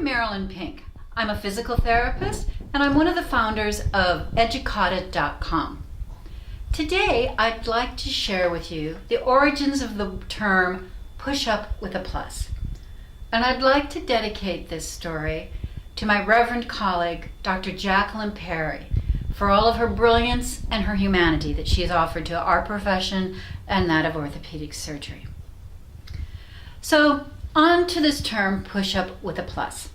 I'm Marilyn Pink. I'm a physical therapist and I'm one of the founders of Educata.com. Today I'd like to share with you the origins of the term push-up with a plus. And I'd like to dedicate this story to my reverend colleague, Dr. Jacqueline Perry, for all of her brilliance and her humanity that she has offered to our profession and that of orthopedic surgery. So, on to this term, push-up with a plus.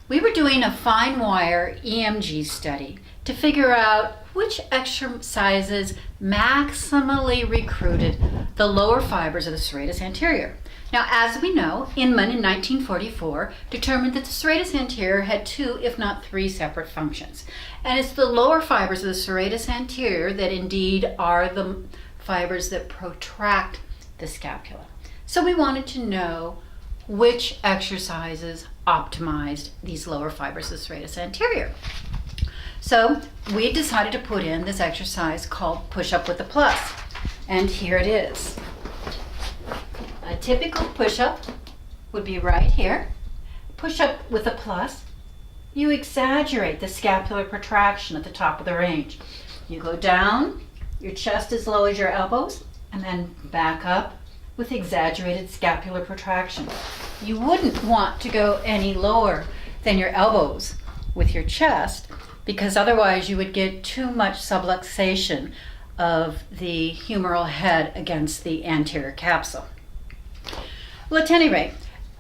We were doing a fine wire EMG study to figure out which exercises maximally recruited the lower fibers of the serratus anterior. Now, as we know, Inman in 1944 determined that the serratus anterior had 2, if not 3 separate functions. And it's the lower fibers of the serratus anterior that indeed are the fibers that protract the scapula. So we wanted to know which exercises optimized these lower fibers of the serratus anterior. So we decided to put in this exercise called push-up with a plus. And here it is. A typical push-up would be right here. Push-up with a plus, you exaggerate the scapular protraction at the top of the range. You go down, your chest as low as your elbows, and then back up with exaggerated scapular protraction. You wouldn't want to go any lower than your elbows with your chest because otherwise you would get too much subluxation of the humeral head against the anterior capsule. Well, at any rate,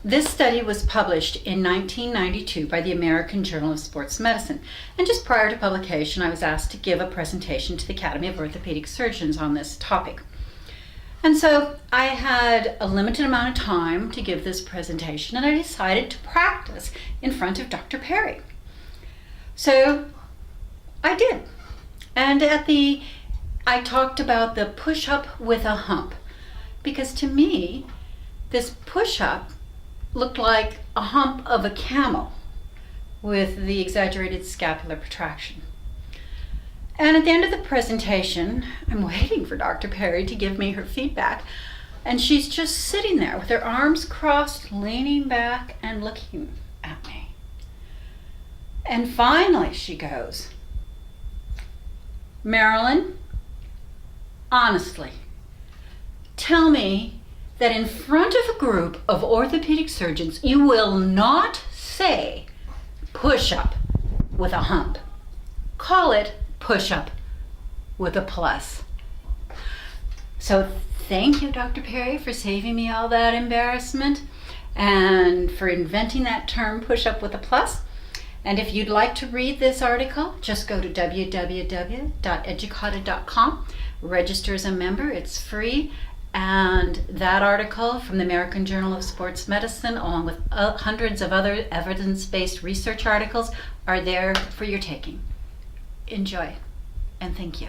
this study was published in 1992 by the American Journal of Sports Medicine. And just prior to publication, I was asked to give a presentation to the Academy of Orthopedic Surgeons on this topic. And so I had a limited amount of time to give this presentation, and I decided to practice in front of Dr. Perry. So I did. And I talked about the push-up with a hump, because to me, this push-up looked like a hump of a camel with the exaggerated scapular protraction. And at the end of the presentation, I'm waiting for Dr. Perry to give me her feedback, and she's just sitting there with her arms crossed, leaning back and looking at me. And finally she goes, "Marilyn, honestly, tell me that in front of a group of orthopedic surgeons, you will not say push-up with a hump. Call it push-up with a plus." So thank you, Dr. Perry, for saving me all that embarrassment and for inventing that term push-up with a plus. And if you'd like to read this article, just go to www.educata.com, register as a member, it's free. And that article from the American Journal of Sports Medicine, along with hundreds of other evidence-based research articles, are there for your taking. Enjoy, and thank you.